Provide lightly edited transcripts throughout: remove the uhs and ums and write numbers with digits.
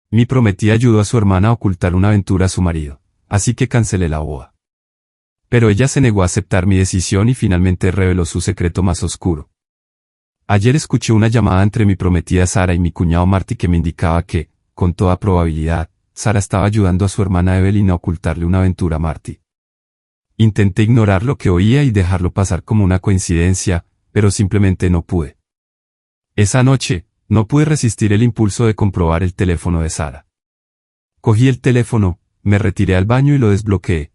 Mi prometida ayudó a su hermana a ocultar una aventura a su marido, así que cancelé la boda. Pero ella se negó a aceptar mi decisión y finalmente reveló su secreto más oscuro. Ayer escuché una llamada entre mi prometida Sara y mi cuñado Marty que me indicaba que, con toda probabilidad, Sara estaba ayudando a su hermana Evelyn a ocultarle una aventura a Marty. Intenté ignorar lo que oía y dejarlo pasar como una coincidencia, pero simplemente no pude. Esa noche, no pude resistir el impulso de comprobar el teléfono de Sara. Cogí el teléfono, me retiré al baño y lo desbloqueé.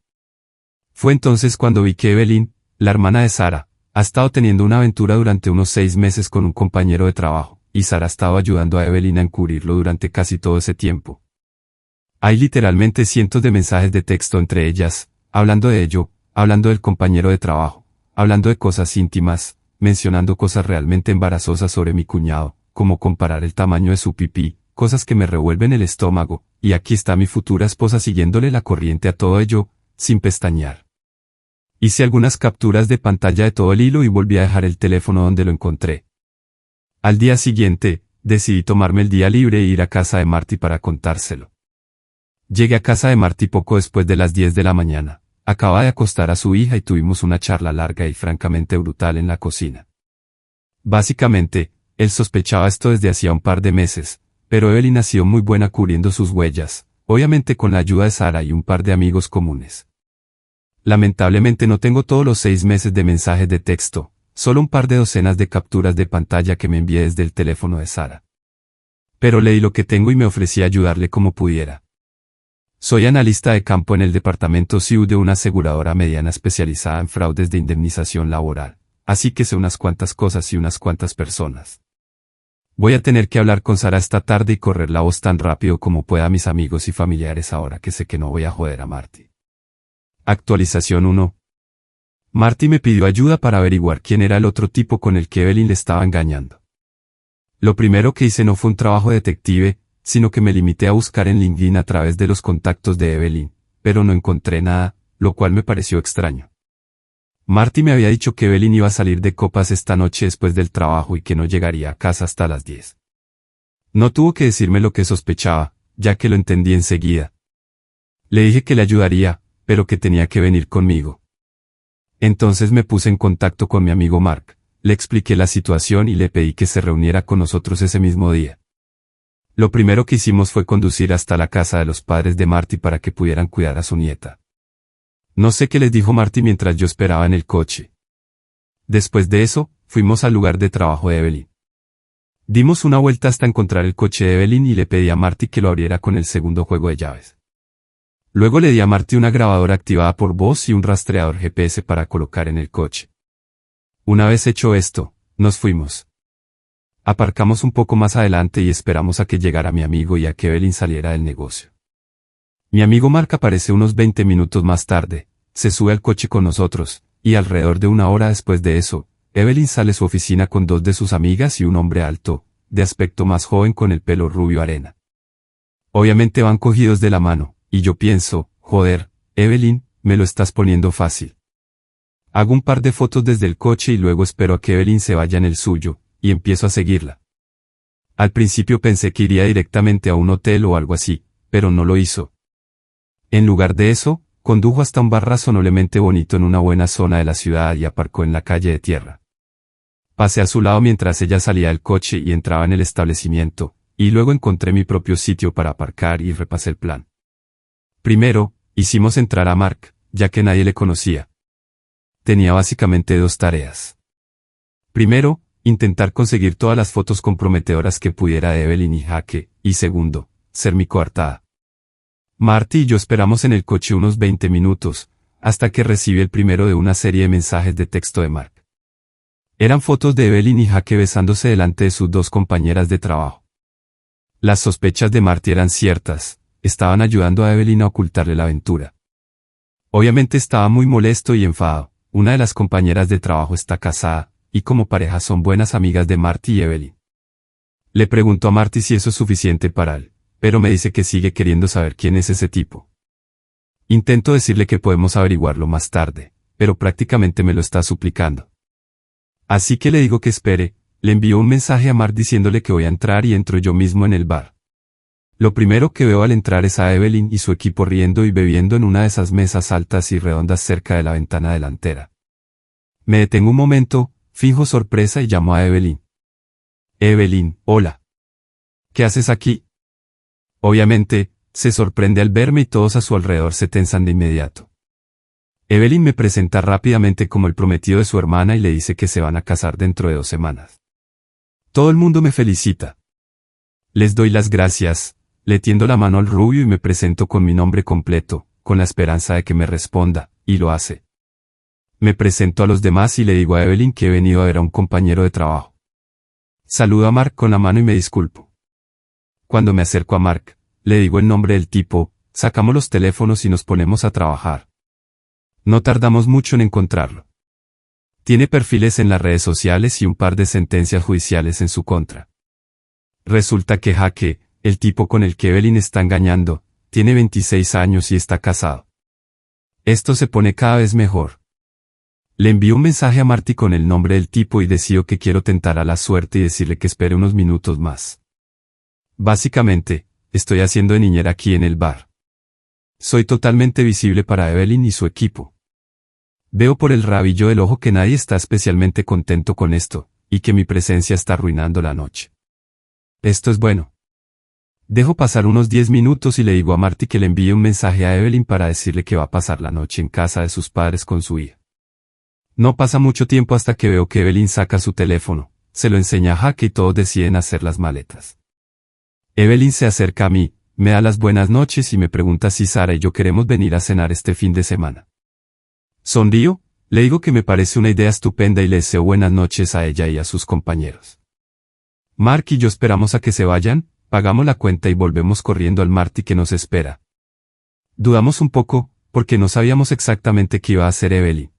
Fue entonces cuando vi que Evelyn, la hermana de Sara, ha estado teniendo una aventura durante unos 6 meses con un compañero de trabajo, y Sara ha estado ayudando a Evelyn a encubrirlo durante casi todo ese tiempo. Hay literalmente cientos de mensajes de texto entre ellas, hablando de ello, hablando del compañero de trabajo, hablando de cosas íntimas, mencionando cosas realmente embarazosas sobre mi cuñado, como comparar el tamaño de su pipí, cosas que me revuelven el estómago, y aquí está mi futura esposa siguiéndole la corriente a todo ello, sin pestañear. Hice algunas capturas de pantalla de todo el hilo y volví a dejar el teléfono donde lo encontré. Al día siguiente, decidí tomarme el día libre e ir a casa de Marty para contárselo. Llegué a casa de Marty poco después de las 10 de la mañana. Acababa de acostar a su hija y tuvimos una charla larga y francamente brutal en la cocina. Básicamente, él sospechaba esto desde hacía un par de meses, pero Evelyn ha sido muy buena cubriendo sus huellas, obviamente con la ayuda de Sara y un par de amigos comunes. Lamentablemente no tengo todos los 6 meses de mensajes de texto, solo un par de docenas de capturas de pantalla que me envié desde el teléfono de Sara. Pero leí lo que tengo y me ofrecí a ayudarle como pudiera. Soy analista de campo en el departamento SIU de una aseguradora mediana especializada en fraudes de indemnización laboral, así que sé unas cuantas cosas y unas cuantas personas. Voy a tener que hablar con Sara esta tarde y correr la voz tan rápido como pueda a mis amigos y familiares ahora que sé que no voy a joder a Marty. Actualización 1. Marty me pidió ayuda para averiguar quién era el otro tipo con el que Evelyn le estaba engañando. Lo primero que hice no fue un trabajo detective, sino que me limité a buscar en LinkedIn a través de los contactos de Evelyn, pero no encontré nada, lo cual me pareció extraño. Marty me había dicho que Evelyn iba a salir de copas esta noche después del trabajo y que no llegaría a casa hasta las 10. No tuvo que decirme lo que sospechaba, ya que lo entendí enseguida. Le dije que le ayudaría, pero que tenía que venir conmigo. Entonces me puse en contacto con mi amigo Mark, le expliqué la situación y le pedí que se reuniera con nosotros ese mismo día. Lo primero que hicimos fue conducir hasta la casa de los padres de Marty para que pudieran cuidar a su nieta. No sé qué les dijo Marty mientras yo esperaba en el coche. Después de eso, fuimos al lugar de trabajo de Evelyn. Dimos una vuelta hasta encontrar el coche de Evelyn y le pedí a Marty que lo abriera con el segundo juego de llaves. Luego le di a Marty una grabadora activada por voz y un rastreador GPS para colocar en el coche. Una vez hecho esto, nos fuimos. Aparcamos un poco más adelante y esperamos a que llegara mi amigo y a que Evelyn saliera del negocio. Mi amigo Mark aparece unos 20 minutos más tarde, se sube al coche con nosotros, y alrededor de una hora después de eso, Evelyn sale de su oficina con 2 de sus amigas y un hombre alto, de aspecto más joven con el pelo rubio arena. Obviamente van cogidos de la mano, y yo pienso, joder, Evelyn, me lo estás poniendo fácil. Hago un par de fotos desde el coche y luego espero a que Evelyn se vaya en el suyo, y empiezo a seguirla. Al principio pensé que iría directamente a un hotel o algo así, pero no lo hizo. En lugar de eso, condujo hasta un bar razonablemente bonito en una buena zona de la ciudad y aparcó en la calle de tierra. Pasé a su lado mientras ella salía del coche y entraba en el establecimiento, y luego encontré mi propio sitio para aparcar y repasé el plan. Primero, hicimos entrar a Mark, ya que nadie le conocía. Tenía básicamente 2 tareas. Primero, intentar conseguir todas las fotos comprometedoras que pudiera de Evelyn y Jaque, y segundo, ser mi coartada. Marty y yo esperamos en el coche unos 20 minutos, hasta que recibí el primero de una serie de mensajes de texto de Mark. Eran fotos de Evelyn y Jaque besándose delante de sus 2 compañeras de trabajo. Las sospechas de Marty eran ciertas, estaban ayudando a Evelyn a ocultarle la aventura. Obviamente estaba muy molesto y enfadado, una de las compañeras de trabajo está casada, y como pareja son buenas amigas de Marty y Evelyn. Le pregunto a Marty si eso es suficiente para él, pero me dice que sigue queriendo saber quién es ese tipo. Intento decirle que podemos averiguarlo más tarde, pero prácticamente me lo está suplicando. Así que le digo que espere, le envío un mensaje a Mark diciéndole que voy a entrar y entro yo mismo en el bar. Lo primero que veo al entrar es a Evelyn y su equipo riendo y bebiendo en una de esas mesas altas y redondas cerca de la ventana delantera. Me detengo un momento, finjo sorpresa y llamo a Evelyn. Evelyn, hola. ¿Qué haces aquí? Obviamente, se sorprende al verme y todos a su alrededor se tensan de inmediato. Evelyn me presenta rápidamente como el prometido de su hermana y le dice que se van a casar dentro de 2 semanas. Todo el mundo me felicita. Les doy las gracias, le tiendo la mano al rubio y me presento con mi nombre completo, con la esperanza de que me responda, y lo hace. Me presento a los demás y le digo a Evelyn que he venido a ver a un compañero de trabajo. Saludo a Mark con la mano y me disculpo. Cuando me acerco a Mark, le digo el nombre del tipo, sacamos los teléfonos y nos ponemos a trabajar. No tardamos mucho en encontrarlo. Tiene perfiles en las redes sociales y un par de sentencias judiciales en su contra. Resulta que Jaque, el tipo con el que Evelyn está engañando, tiene 26 años y está casado. Esto se pone cada vez mejor. Le envío un mensaje a Marty con el nombre del tipo y decido que quiero tentar a la suerte y decirle que espere unos minutos más. Básicamente, estoy haciendo de niñera aquí en el bar. Soy totalmente visible para Evelyn y su equipo. Veo por el rabillo del ojo que nadie está especialmente contento con esto, y que mi presencia está arruinando la noche. Esto es bueno. Dejo pasar unos 10 minutos y le digo a Marty que le envíe un mensaje a Evelyn para decirle que va a pasar la noche en casa de sus padres con su hija. No pasa mucho tiempo hasta que veo que Evelyn saca su teléfono, se lo enseña a Jaque y todos deciden hacer las maletas. Evelyn se acerca a mí, me da las buenas noches y me pregunta si Sara y yo queremos venir a cenar este fin de semana. Sonrío, le digo que me parece una idea estupenda y le deseo buenas noches a ella y a sus compañeros. Mark y yo esperamos a que se vayan, pagamos la cuenta y volvemos corriendo al Marty que nos espera. Dudamos un poco, porque no sabíamos exactamente qué iba a hacer Evelyn.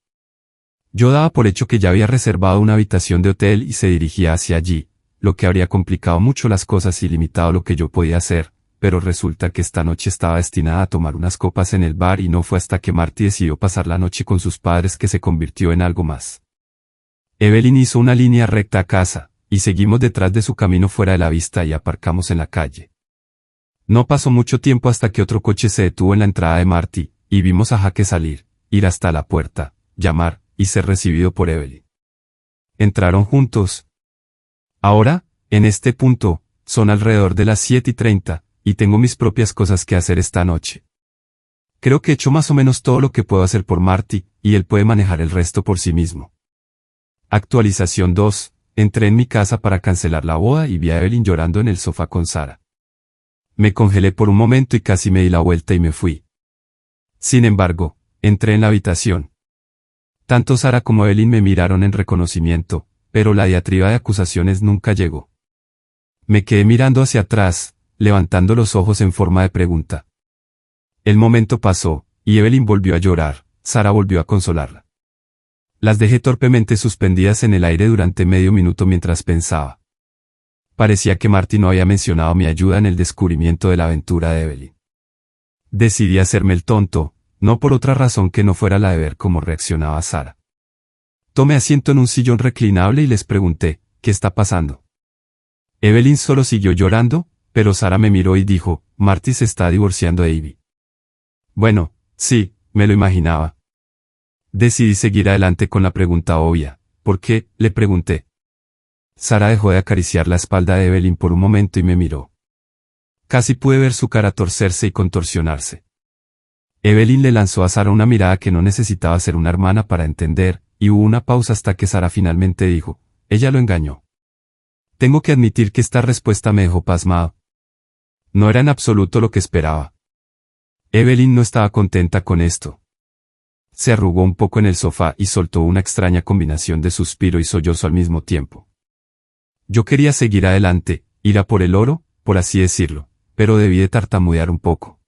Yo daba por hecho que ya había reservado una habitación de hotel y se dirigía hacia allí, lo que habría complicado mucho las cosas y limitado lo que yo podía hacer, pero resulta que esta noche estaba destinada a tomar unas copas en el bar y no fue hasta que Marty decidió pasar la noche con sus padres que se convirtió en algo más. Evelyn hizo una línea recta a casa, y seguimos detrás de su camino fuera de la vista y aparcamos en la calle. No pasó mucho tiempo hasta que otro coche se detuvo en la entrada de Marty, y vimos a Jaque salir, ir hasta la puerta, llamar, y ser recibido por Evelyn. Entraron juntos. Ahora, en este punto, son alrededor de las 7:30, y tengo mis propias cosas que hacer esta noche. Creo que he hecho más o menos todo lo que puedo hacer por Marty, y él puede manejar el resto por sí mismo. Actualización 2. Entré en mi casa para cancelar la boda y vi a Evelyn llorando en el sofá con Sara. Me congelé por un momento y casi me di la vuelta y me fui. Sin embargo, entré en la habitación. Tanto Sara como Evelyn me miraron en reconocimiento, pero la diatriba de acusaciones nunca llegó. Me quedé mirando hacia atrás, levantando los ojos en forma de pregunta. El momento pasó, y Evelyn volvió a llorar, Sara volvió a consolarla. Las dejé torpemente suspendidas en el aire durante medio minuto mientras pensaba. Parecía que Marty no había mencionado mi ayuda en el descubrimiento de la aventura de Evelyn. Decidí hacerme el tonto, no por otra razón que no fuera la de ver cómo reaccionaba Sara. Tomé asiento en un sillón reclinable y les pregunté, ¿qué está pasando? Evelyn solo siguió llorando, pero Sara me miró y dijo, Marty se está divorciando de Ivy. Bueno, sí, me lo imaginaba. Decidí seguir adelante con la pregunta obvia. ¿Por qué?, le pregunté. Sara dejó de acariciar la espalda de Evelyn por un momento y me miró. Casi pude ver su cara torcerse y contorsionarse. Evelyn le lanzó a Sara una mirada que no necesitaba ser una hermana para entender, y hubo una pausa hasta que Sara finalmente dijo, ella lo engañó. Tengo que admitir que esta respuesta me dejó pasmado. No era en absoluto lo que esperaba. Evelyn no estaba contenta con esto. Se arrugó un poco en el sofá y soltó una extraña combinación de suspiro y sollozo al mismo tiempo. Yo quería seguir adelante, ir a por el oro, por así decirlo, pero debí de tartamudear un poco.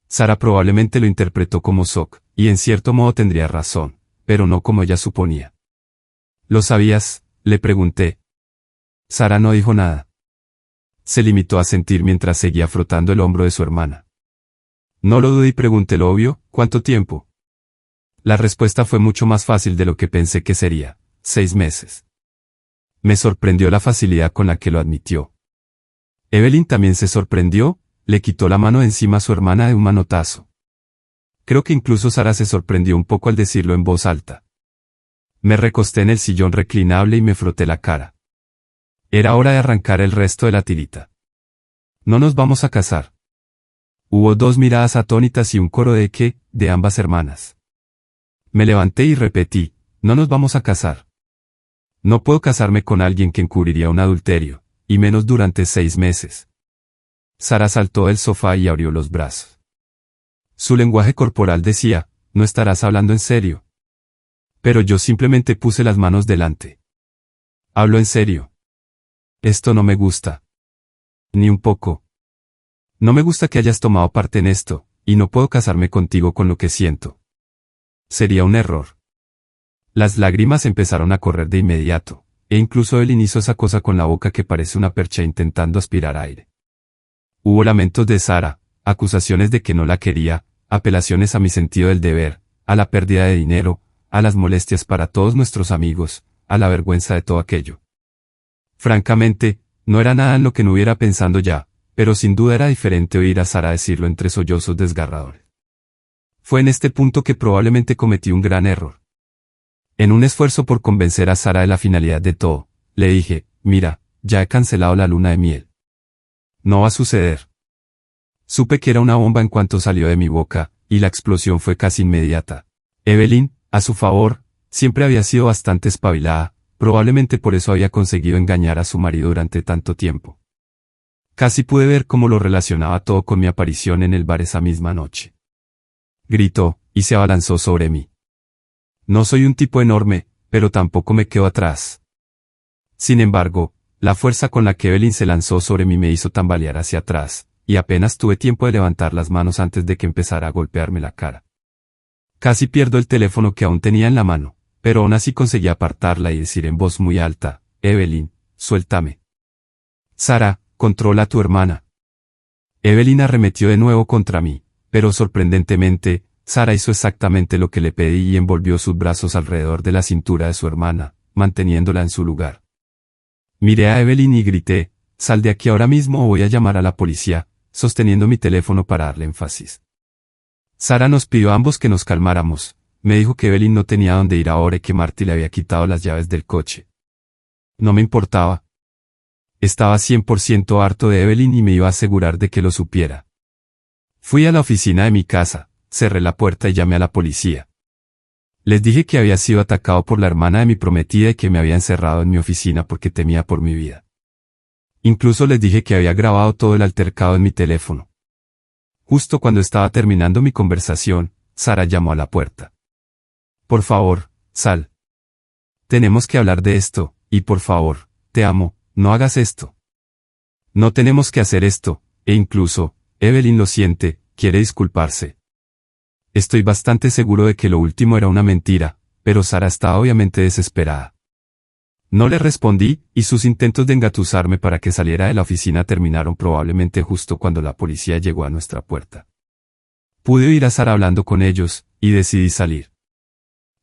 Sara probablemente lo interpretó como shock, y en cierto modo tendría razón, pero no como ella suponía. ¿Lo sabías?, le pregunté. Sara no dijo nada. Se limitó a sentir mientras seguía frotando el hombro de su hermana. No lo dudé y pregunté lo obvio, ¿cuánto tiempo? La respuesta fue mucho más fácil de lo que pensé que sería, 6 meses. Me sorprendió la facilidad con la que lo admitió. Evelyn también se sorprendió, le quitó la mano de encima a su hermana de un manotazo. Creo que incluso Sara se sorprendió un poco al decirlo en voz alta. Me recosté en el sillón reclinable y me froté la cara. Era hora de arrancar el resto de la tirita. No nos vamos a casar. Hubo dos miradas atónitas y un coro de «¿qué?», de ambas hermanas. Me levanté y repetí, no nos vamos a casar. No puedo casarme con alguien que encubriría un adulterio, y menos durante 6 meses. Sara saltó del sofá y abrió los brazos. Su lenguaje corporal decía, no estarás hablando en serio. Pero yo simplemente puse las manos delante. Hablo en serio. Esto no me gusta. Ni un poco. No me gusta que hayas tomado parte en esto, y no puedo casarme contigo con lo que siento. Sería un error. Las lágrimas empezaron a correr de inmediato, e incluso él hizo esa cosa con la boca que parece una percha intentando aspirar aire. Hubo lamentos de Sara, acusaciones de que no la quería, apelaciones a mi sentido del deber, a la pérdida de dinero, a las molestias para todos nuestros amigos, a la vergüenza de todo aquello. Francamente, no era nada en lo que no hubiera pensando ya, pero sin duda era diferente oír a Sara decirlo entre sollozos desgarradores. Fue en este punto que probablemente cometí un gran error. En un esfuerzo por convencer a Sara de la finalidad de todo, le dije, mira, ya he cancelado la luna de miel. No va a suceder. Supe que era una bomba en cuanto salió de mi boca, y la explosión fue casi inmediata. Evelyn, a su favor, siempre había sido bastante espabilada, probablemente por eso había conseguido engañar a su marido durante tanto tiempo. Casi pude ver cómo lo relacionaba todo con mi aparición en el bar esa misma noche. Gritó, y se abalanzó sobre mí. No soy un tipo enorme, pero tampoco me quedo atrás. Sin embargo, la fuerza con la que Evelyn se lanzó sobre mí me hizo tambalear hacia atrás, y apenas tuve tiempo de levantar las manos antes de que empezara a golpearme la cara. Casi pierdo el teléfono que aún tenía en la mano, pero aún así conseguí apartarla y decir en voz muy alta, Evelyn, suéltame. Sara, controla a tu hermana. Evelyn arremetió de nuevo contra mí, pero sorprendentemente, Sara hizo exactamente lo que le pedí y envolvió sus brazos alrededor de la cintura de su hermana, manteniéndola en su lugar. Miré a Evelyn y grité, sal de aquí ahora mismo o voy a llamar a la policía, sosteniendo mi teléfono para darle énfasis. Sara nos pidió a ambos que nos calmáramos, me dijo que Evelyn no tenía dónde ir ahora y que Marty le había quitado las llaves del coche. No me importaba. Estaba 100% harto de Evelyn y me iba a asegurar de que lo supiera. Fui a la oficina de mi casa, cerré la puerta y llamé a la policía. Les dije que había sido atacado por la hermana de mi prometida y que me había encerrado en mi oficina porque temía por mi vida. Incluso les dije que había grabado todo el altercado en mi teléfono. Justo cuando estaba terminando mi conversación, Sara llamó a la puerta. Por favor, sal. Tenemos que hablar de esto, y por favor, te amo, no hagas esto. No tenemos que hacer esto, e incluso, Evelyn lo siente, quiere disculparse. Estoy bastante seguro de que lo último era una mentira, pero Sara estaba obviamente desesperada. No le respondí, y sus intentos de engatusarme para que saliera de la oficina terminaron probablemente justo cuando la policía llegó a nuestra puerta. Pude oír a Sara hablando con ellos, y decidí salir.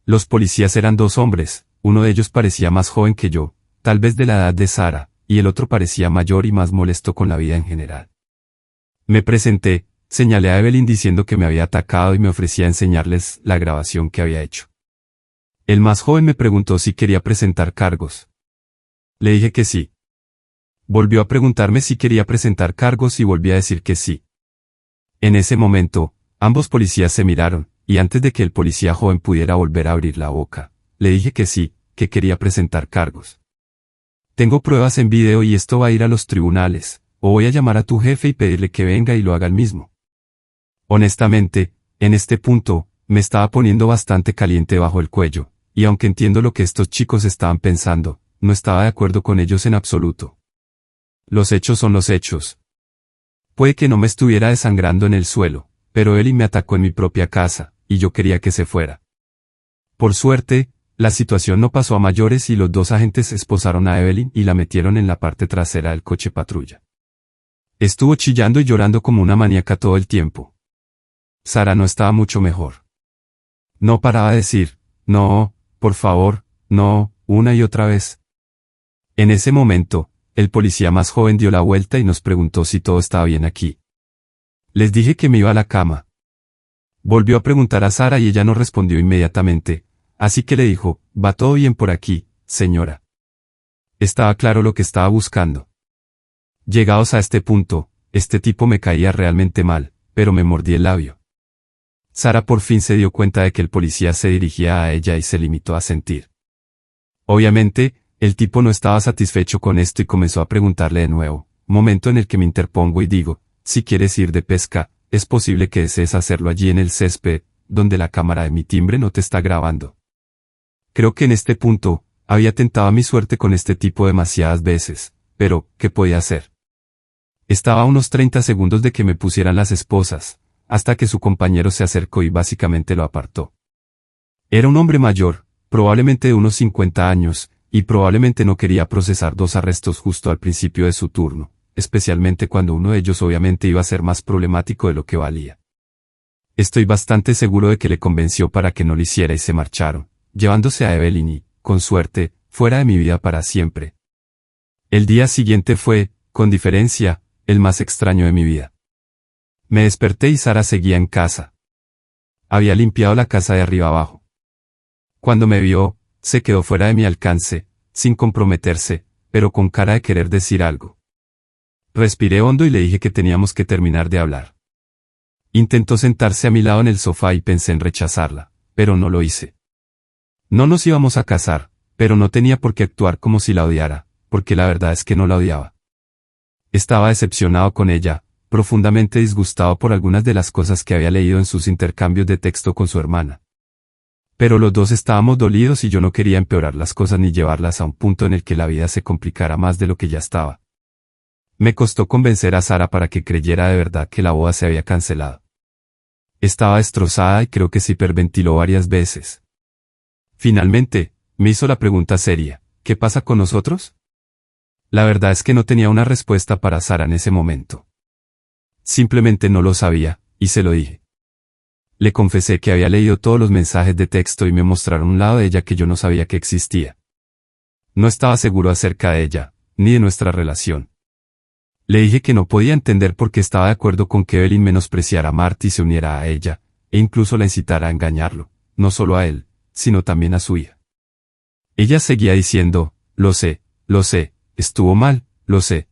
Los policías eran 2 hombres, uno de ellos parecía más joven que yo, tal vez de la edad de Sara, y el otro parecía mayor y más molesto con la vida en general. Me presenté, señalé a Evelyn diciendo que me había atacado y me ofrecía enseñarles la grabación que había hecho. El más joven me preguntó si quería presentar cargos. Le dije que sí. Volvió a preguntarme si quería presentar cargos y volví a decir que sí. En ese momento, ambos policías se miraron, y antes de que el policía joven pudiera volver a abrir la boca, le dije que sí, que quería presentar cargos. Tengo pruebas en video y esto va a ir a los tribunales, o voy a llamar a tu jefe y pedirle que venga y lo haga él mismo. Honestamente, en este punto, me estaba poniendo bastante caliente bajo el cuello, y aunque entiendo lo que estos chicos estaban pensando, no estaba de acuerdo con ellos en absoluto. Los hechos son los hechos. Puede que no me estuviera desangrando en el suelo, pero él me atacó en mi propia casa, y yo quería que se fuera. Por suerte, la situación no pasó a mayores y los 2 agentes esposaron a Evelyn y la metieron en la parte trasera del coche patrulla. Estuvo chillando y llorando como una maníaca todo el tiempo. Sara no estaba mucho mejor. No paraba de decir, no, por favor, no, una y otra vez. En ese momento, el policía más joven dio la vuelta y nos preguntó si todo estaba bien aquí. Les dije que me iba a la cama. Volvió a preguntar a Sara y ella no respondió inmediatamente, así que le dijo, «¿Va todo bien por aquí, señora?» Estaba claro lo que estaba buscando. Llegados a este punto, este tipo me caía realmente mal, pero me mordí el labio. Sara por fin se dio cuenta de que el policía se dirigía a ella y se limitó a sentir. Obviamente, el tipo no estaba satisfecho con esto y comenzó a preguntarle de nuevo, momento en el que me interpongo y digo, «Si quieres ir de pesca, es posible que desees hacerlo allí en el césped, donde la cámara de mi timbre no te está grabando». Creo que en este punto, había tentado mi suerte con este tipo demasiadas veces, pero, ¿qué podía hacer? Estaba a unos 30 segundos de que me pusieran las esposas, hasta que su compañero se acercó y básicamente lo apartó. Era un hombre mayor, probablemente de unos 50 años, y probablemente no quería procesar 2 arrestos justo al principio de su turno, especialmente cuando uno de ellos obviamente iba a ser más problemático de lo que valía. Estoy bastante seguro de que le convenció para que no lo hiciera y se marcharon, llevándose a Evelyn y, con suerte, fuera de mi vida para siempre. El día siguiente fue, con diferencia, el más extraño de mi vida. Me desperté y Sara seguía en casa. Había limpiado la casa de arriba abajo. Cuando me vio, se quedó fuera de mi alcance, sin comprometerse, pero con cara de querer decir algo. Respiré hondo y le dije que teníamos que terminar de hablar. Intentó sentarse a mi lado en el sofá y pensé en rechazarla, pero no lo hice. No nos íbamos a casar, pero no tenía por qué actuar como si la odiara, porque la verdad es que no la odiaba. Estaba decepcionado con ella, profundamente disgustado por algunas de las cosas que había leído en sus intercambios de texto con su hermana. Pero los dos estábamos dolidos y yo no quería empeorar las cosas ni llevarlas a un punto en el que la vida se complicara más de lo que ya estaba. Me costó convencer a Sara para que creyera de verdad que la boda se había cancelado. Estaba destrozada y creo que se hiperventiló varias veces. Finalmente, me hizo la pregunta seria, ¿qué pasa con nosotros? La verdad es que no tenía una respuesta para Sara en ese momento. Simplemente no lo sabía, y se lo dije. Le confesé que había leído todos los mensajes de texto y me mostraron un lado de ella que yo no sabía que existía. No estaba seguro acerca de ella, ni de nuestra relación. Le dije que no podía entender por qué estaba de acuerdo con que Evelyn menospreciara a Marty y se uniera a ella, e incluso la incitara a engañarlo, no solo a él, sino también a su hija. Ella seguía diciendo, lo sé, estuvo mal, lo sé.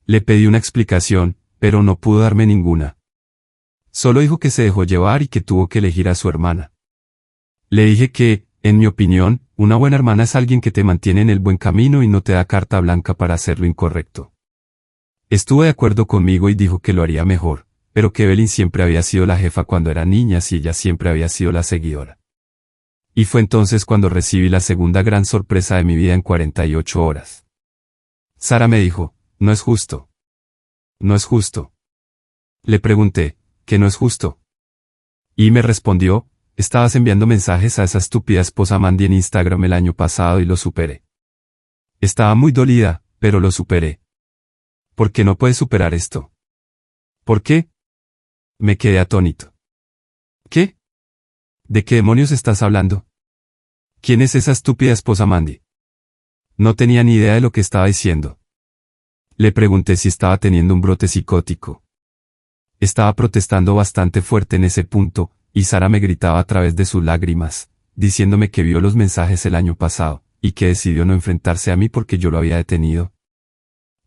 Le pedí una explicación, pero no pudo darme ninguna. Solo dijo que se dejó llevar y que tuvo que elegir a su hermana. Le dije que, en mi opinión, una buena hermana es alguien que te mantiene en el buen camino y no te da carta blanca para hacer lo incorrecto. Estuvo de acuerdo conmigo y dijo que lo haría mejor, pero que Evelyn siempre había sido la jefa cuando era niña y ella siempre había sido la seguidora. Y fue entonces cuando recibí la segunda gran sorpresa de mi vida en 48 horas. Sara me dijo, no es justo. No es justo. Le pregunté, ¿qué no es justo? Y me respondió, estabas enviando mensajes a esa estúpida esposa Mandy en Instagram el año pasado y lo superé. Estaba muy dolida, pero lo superé. ¿Por qué no puedes superar esto? ¿Por qué? Me quedé atónito. ¿Qué? ¿De qué demonios estás hablando? ¿Quién es esa estúpida esposa Mandy? No tenía ni idea de lo que estaba diciendo. Le pregunté si estaba teniendo un brote psicótico. Estaba protestando bastante fuerte en ese punto, y Sara me gritaba a través de sus lágrimas, diciéndome que vio los mensajes el año pasado, y que decidió no enfrentarse a mí porque yo lo había detenido.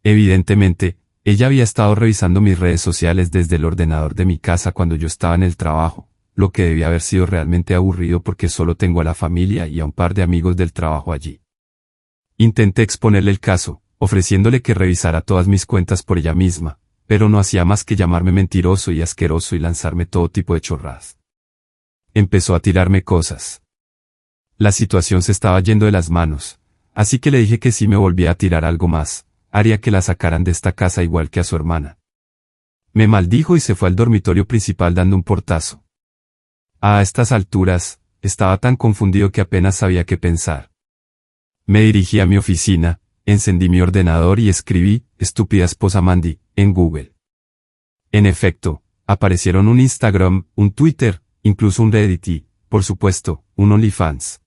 Evidentemente, ella había estado revisando mis redes sociales desde el ordenador de mi casa cuando yo estaba en el trabajo, lo que debía haber sido realmente aburrido porque solo tengo a la familia y a un par de amigos del trabajo allí. Intenté exponerle el caso, ofreciéndole que revisara todas mis cuentas por ella misma, pero no hacía más que llamarme mentiroso y asqueroso y lanzarme todo tipo de chorradas. Empezó a tirarme cosas. La situación se estaba yendo de las manos, así que le dije que si me volvía a tirar algo más, haría que la sacaran de esta casa igual que a su hermana. Me maldijo y se fue al dormitorio principal dando un portazo. A estas alturas, estaba tan confundido que apenas sabía qué pensar. Me dirigí a mi oficina, encendí mi ordenador y escribí, estúpida esposa Mandy, en Google. En efecto, aparecieron un Instagram, un Twitter, incluso un Reddit y, por supuesto, un OnlyFans.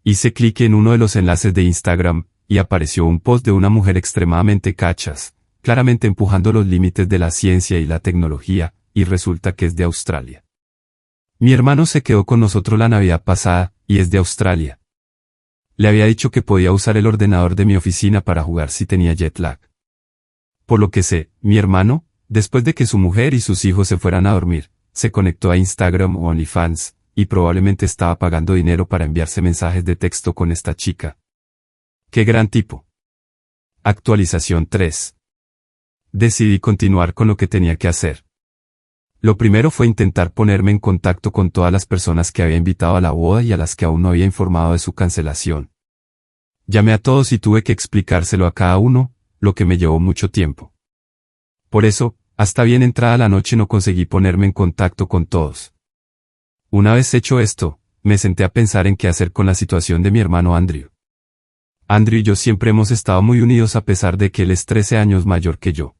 Hice clic en uno de los enlaces de Instagram, y apareció un post de una mujer extremadamente cachas, claramente empujando los límites de la ciencia y la tecnología, y resulta que es de Australia. Mi hermano se quedó con nosotros la Navidad pasada, y es de Australia. Le había dicho que podía usar el ordenador de mi oficina para jugar si tenía jet lag. Por lo que sé, mi hermano, después de que su mujer y sus hijos se fueran a dormir, se conectó a Instagram o OnlyFans, y probablemente estaba pagando dinero para enviarse mensajes de texto con esta chica. ¡Qué gran tipo! Actualización 3. Decidí continuar con lo que tenía que hacer. Lo primero fue intentar ponerme en contacto con todas las personas que había invitado a la boda y a las que aún no había informado de su cancelación. Llamé a todos y tuve que explicárselo a cada uno, lo que me llevó mucho tiempo. Por eso, hasta bien entrada la noche no conseguí ponerme en contacto con todos. Una vez hecho esto, me senté a pensar en qué hacer con la situación de mi hermano Andrew. Andrew y yo siempre hemos estado muy unidos a pesar de que él es 13 años mayor que yo.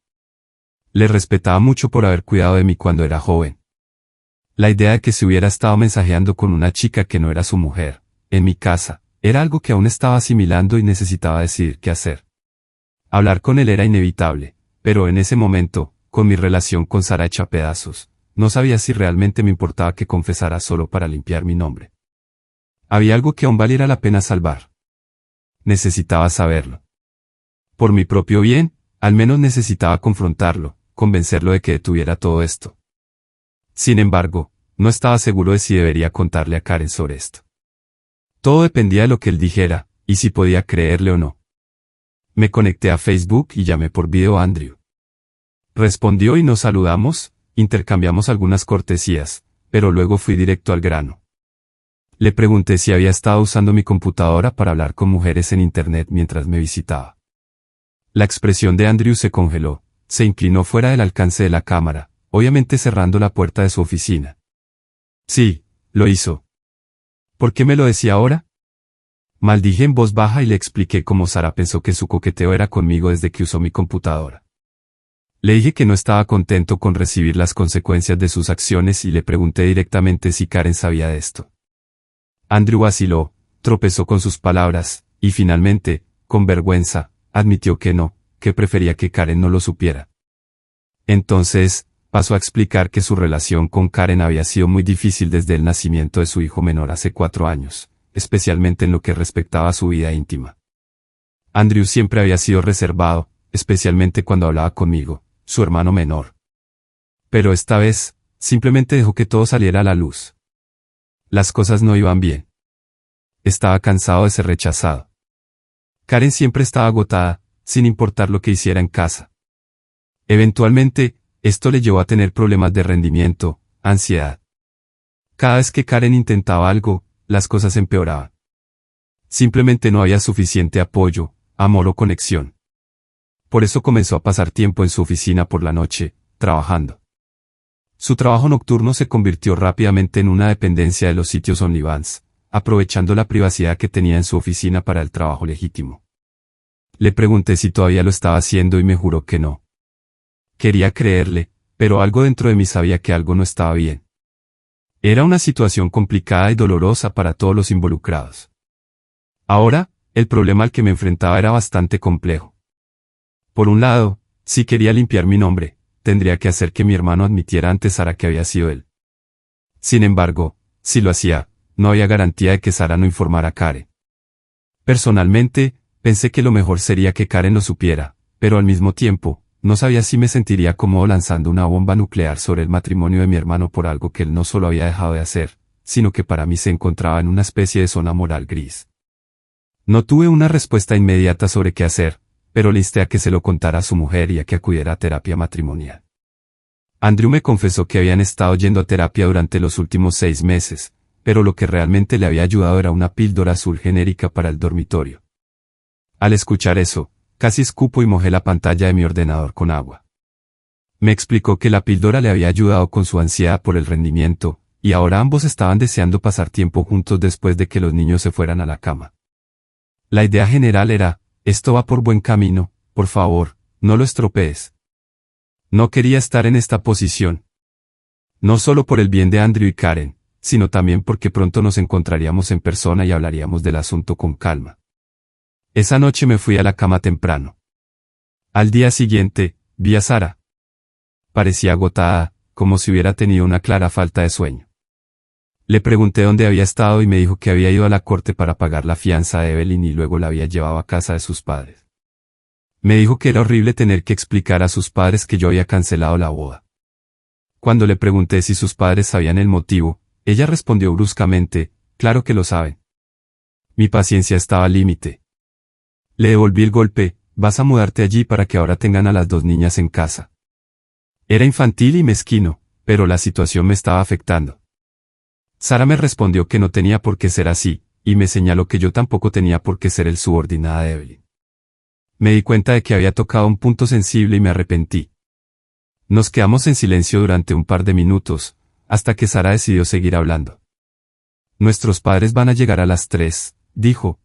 Le respetaba mucho por haber cuidado de mí cuando era joven. La idea de que se hubiera estado mensajeando con una chica que no era su mujer, en mi casa, era algo que aún estaba asimilando y necesitaba decidir qué hacer. Hablar con él era inevitable, pero en ese momento, con mi relación con Sara hecha pedazos, no sabía si realmente me importaba que confesara solo para limpiar mi nombre. Había algo que aún valiera la pena salvar. Necesitaba saberlo. Por mi propio bien, al menos necesitaba confrontarlo, convencerlo de que detuviera todo esto. Sin embargo, no estaba seguro de si debería contarle a Karen sobre esto. Todo dependía de lo que él dijera, y si podía creerle o no. Me conecté a Facebook y llamé por video a Andrew. Respondió y nos saludamos, intercambiamos algunas cortesías, pero luego fui directo al grano. Le pregunté si había estado usando mi computadora para hablar con mujeres en internet mientras me visitaba. La expresión de Andrew se congeló, se inclinó fuera del alcance de la cámara, obviamente cerrando la puerta de su oficina. Sí, lo hizo. ¿Por qué me lo decía ahora? Maldije en voz baja y le expliqué cómo Sara pensó que su coqueteo era conmigo desde que usó mi computadora. Le dije que no estaba contento con recibir las consecuencias de sus acciones y le pregunté directamente si Karen sabía de esto. Andrew vaciló, tropezó con sus palabras, y finalmente, con vergüenza, admitió que no, que prefería que Karen no lo supiera. Entonces, pasó a explicar que su relación con Karen había sido muy difícil desde el nacimiento de su hijo menor hace 4 años, especialmente en lo que respectaba a su vida íntima. Andrew siempre había sido reservado, especialmente cuando hablaba conmigo, su hermano menor. Pero esta vez, simplemente dejó que todo saliera a la luz. Las cosas no iban bien. Estaba cansado de ser rechazado. Karen siempre estaba agotada, sin importar lo que hiciera en casa. Eventualmente, esto le llevó a tener problemas de rendimiento, ansiedad. Cada vez que Karen intentaba algo, las cosas empeoraban. Simplemente no había suficiente apoyo, amor o conexión. Por eso comenzó a pasar tiempo en su oficina por la noche, trabajando. Su trabajo nocturno se convirtió rápidamente en una dependencia de los sitios OnlyFans, aprovechando la privacidad que tenía en su oficina para el trabajo legítimo. Le pregunté si todavía lo estaba haciendo y me juró que no. Quería creerle, pero algo dentro de mí sabía que algo no estaba bien. Era una situación complicada y dolorosa para todos los involucrados. Ahora, el problema al que me enfrentaba era bastante complejo. Por un lado, si quería limpiar mi nombre, tendría que hacer que mi hermano admitiera ante Sara que había sido él. Sin embargo, si lo hacía, no había garantía de que Sara no informara a Karen. Personalmente, pensé que lo mejor sería que Karen lo supiera, pero al mismo tiempo, no sabía si me sentiría cómodo lanzando una bomba nuclear sobre el matrimonio de mi hermano por algo que él no solo había dejado de hacer, sino que para mí se encontraba en una especie de zona moral gris. No tuve una respuesta inmediata sobre qué hacer, pero le insté a que se lo contara a su mujer y a que acudiera a terapia matrimonial. Andrew me confesó que habían estado yendo a terapia durante los últimos 6 meses, pero lo que realmente le había ayudado era una píldora azul genérica para el dormitorio. Al escuchar eso, casi escupo y mojé la pantalla de mi ordenador con agua. Me explicó que la píldora le había ayudado con su ansiedad por el rendimiento, y ahora ambos estaban deseando pasar tiempo juntos después de que los niños se fueran a la cama. La idea general era, esto va por buen camino, por favor, no lo estropees. No quería estar en esta posición. No solo por el bien de Andrew y Karen, sino también porque pronto nos encontraríamos en persona y hablaríamos del asunto con calma. Esa noche me fui a la cama temprano. Al día siguiente, vi a Sara. Parecía agotada, como si hubiera tenido una clara falta de sueño. Le pregunté dónde había estado y me dijo que había ido a la corte para pagar la fianza de Evelyn y luego la había llevado a casa de sus padres. Me dijo que era horrible tener que explicar a sus padres que yo había cancelado la boda. Cuando le pregunté si sus padres sabían el motivo, ella respondió bruscamente, claro que lo saben. Mi paciencia estaba al límite. Le devolví el golpe, vas a mudarte allí para que ahora tengan a las dos niñas en casa. Era infantil y mezquino, pero la situación me estaba afectando. Sara me respondió que no tenía por qué ser así, y me señaló que yo tampoco tenía por qué ser el subordinada de Evelyn. Me di cuenta de que había tocado un punto sensible y me arrepentí. Nos quedamos en silencio durante un par de minutos, hasta que Sara decidió seguir hablando. Nuestros padres van a llegar a las 3, dijo.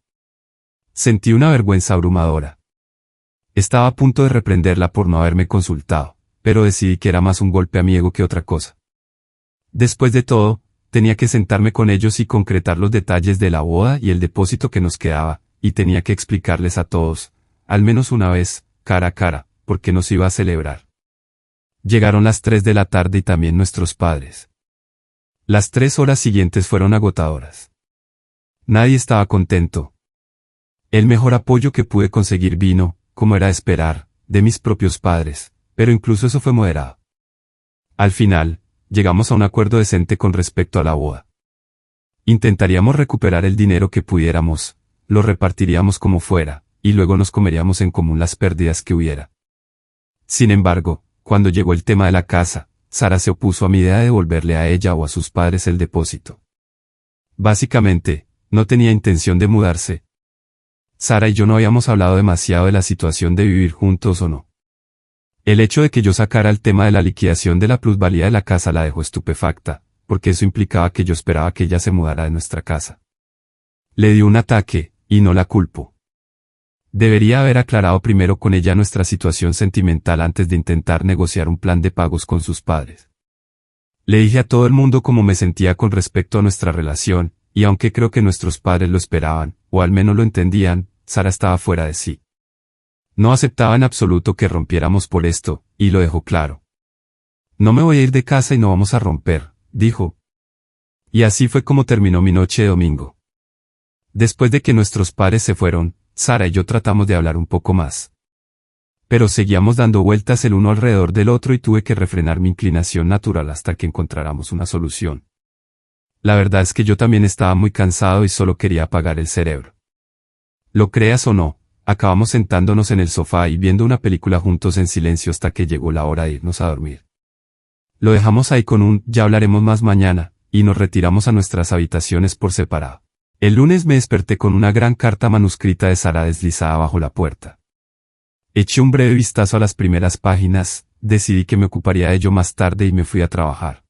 Sentí una vergüenza abrumadora. Estaba a punto de reprenderla por no haberme consultado, pero decidí que era más un golpe a mi ego que otra cosa. Después de todo, tenía que sentarme con ellos y concretar los detalles de la boda y el depósito que nos quedaba, y tenía que explicarles a todos, al menos una vez, cara a cara, por qué nos iba a celebrar. Llegaron las 3 de la tarde y también nuestros padres. Las 3 horas siguientes fueron agotadoras. Nadie estaba contento. El mejor apoyo que pude conseguir vino, como era de esperar, de mis propios padres, pero incluso eso fue moderado. Al final, llegamos a un acuerdo decente con respecto a la boda. Intentaríamos recuperar el dinero que pudiéramos, lo repartiríamos como fuera, y luego nos comeríamos en común las pérdidas que hubiera. Sin embargo, cuando llegó el tema de la casa, Sara se opuso a mi idea de devolverle a ella o a sus padres el depósito. Básicamente, no tenía intención de mudarse. Sara y yo no habíamos hablado demasiado de la situación de vivir juntos o no. El hecho de que yo sacara el tema de la liquidación de la plusvalía de la casa la dejó estupefacta, porque eso implicaba que yo esperaba que ella se mudara de nuestra casa. Le dio un ataque, y no la culpo. Debería haber aclarado primero con ella nuestra situación sentimental antes de intentar negociar un plan de pagos con sus padres. Le dije a todo el mundo cómo me sentía con respecto a nuestra relación, y aunque creo que nuestros padres lo esperaban, o al menos lo entendían, Sara estaba fuera de sí. No aceptaba en absoluto que rompiéramos por esto, y lo dejó claro. No me voy a ir de casa y no vamos a romper, dijo. Y así fue como terminó mi noche de domingo. Después de que nuestros padres se fueron, Sara y yo tratamos de hablar un poco más. Pero seguíamos dando vueltas el uno alrededor del otro y tuve que refrenar mi inclinación natural hasta que encontráramos una solución. La verdad es que yo también estaba muy cansado y solo quería apagar el cerebro. Lo creas o no, acabamos sentándonos en el sofá y viendo una película juntos en silencio hasta que llegó la hora de irnos a dormir. Lo dejamos ahí con un "ya hablaremos más mañana", y nos retiramos a nuestras habitaciones por separado. El lunes me desperté con una gran carta manuscrita de Sara deslizada bajo la puerta. Eché un breve vistazo a las primeras páginas, decidí que me ocuparía de ello más tarde y me fui a trabajar.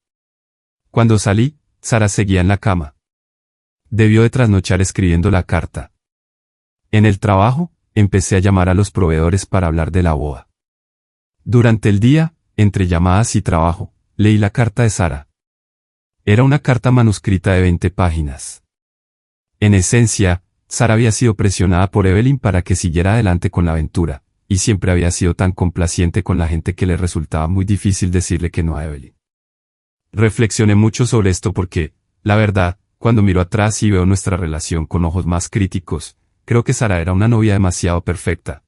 Cuando salí, Sara seguía en la cama. Debió de trasnochar escribiendo la carta. En el trabajo, empecé a llamar a los proveedores para hablar de la boda. Durante el día, entre llamadas y trabajo, leí la carta de Sara. Era una carta manuscrita de 20 páginas. En esencia, Sara había sido presionada por Evelyn para que siguiera adelante con la aventura, y siempre había sido tan complaciente con la gente que le resultaba muy difícil decirle que no a Evelyn. Reflexioné mucho sobre esto porque, la verdad, cuando miro atrás y veo nuestra relación con ojos más críticos, creo que Sara era una novia demasiado perfecta.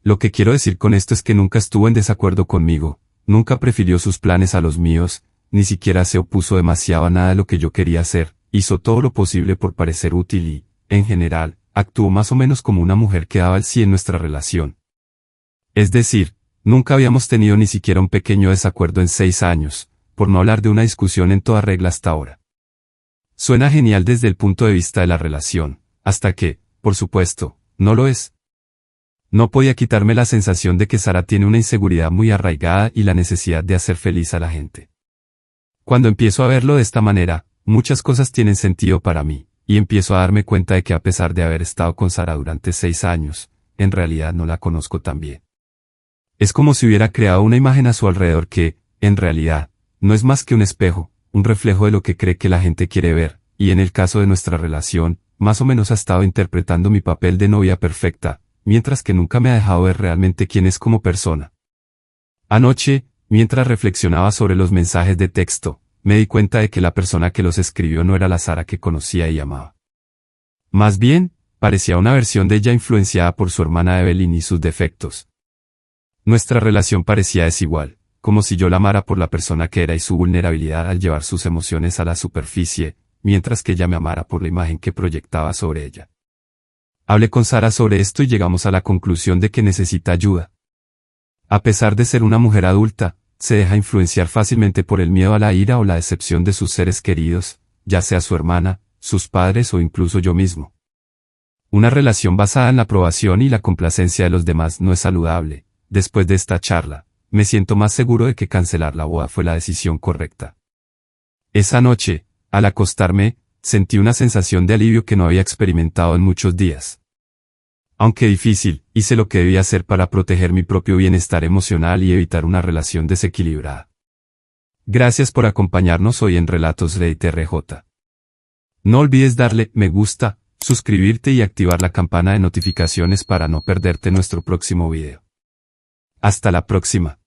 Lo que quiero decir con esto es que nunca estuvo en desacuerdo conmigo, nunca prefirió sus planes a los míos, ni siquiera se opuso demasiado a nada de lo que yo quería hacer. Hizo todo lo posible por parecer útil y, en general, actuó más o menos como una mujer que daba el sí en nuestra relación. Es decir, nunca habíamos tenido ni siquiera un pequeño desacuerdo en 6 años, por no hablar de una discusión en toda regla hasta ahora. Suena genial desde el punto de vista de la relación, hasta que, por supuesto, no lo es. No podía quitarme la sensación de que Sara tiene una inseguridad muy arraigada y la necesidad de hacer feliz a la gente. Cuando empiezo a verlo de esta manera, muchas cosas tienen sentido para mí, y empiezo a darme cuenta de que a pesar de haber estado con Sara durante 6 años, en realidad no la conozco tan bien. Es como si hubiera creado una imagen a su alrededor que, en realidad, no es más que un espejo, un reflejo de lo que cree que la gente quiere ver, y en el caso de nuestra relación, más o menos ha estado interpretando mi papel de novia perfecta, mientras que nunca me ha dejado ver realmente quién es como persona. Anoche, mientras reflexionaba sobre los mensajes de texto, me di cuenta de que la persona que los escribió no era la Sara que conocía y amaba. Más bien, parecía una versión de ella influenciada por su hermana Evelyn y sus defectos. Nuestra relación parecía desigual, como si yo la amara por la persona que era y su vulnerabilidad al llevar sus emociones a la superficie, mientras que ella me amara por la imagen que proyectaba sobre ella. Hablé con Sara sobre esto y llegamos a la conclusión de que necesita ayuda. A pesar de ser una mujer adulta, se deja influenciar fácilmente por el miedo a la ira o la decepción de sus seres queridos, ya sea su hermana, sus padres o incluso yo mismo. Una relación basada en la aprobación y la complacencia de los demás no es saludable. Después de esta charla, me siento más seguro de que cancelar la boda fue la decisión correcta. Esa noche, al acostarme, sentí una sensación de alivio que no había experimentado en muchos días. Aunque difícil, hice lo que debía hacer para proteger mi propio bienestar emocional y evitar una relación desequilibrada. Gracias por acompañarnos hoy en Relatos Reddit RJ. No olvides darle me gusta, suscribirte y activar la campana de notificaciones para no perderte nuestro próximo video. Hasta la próxima.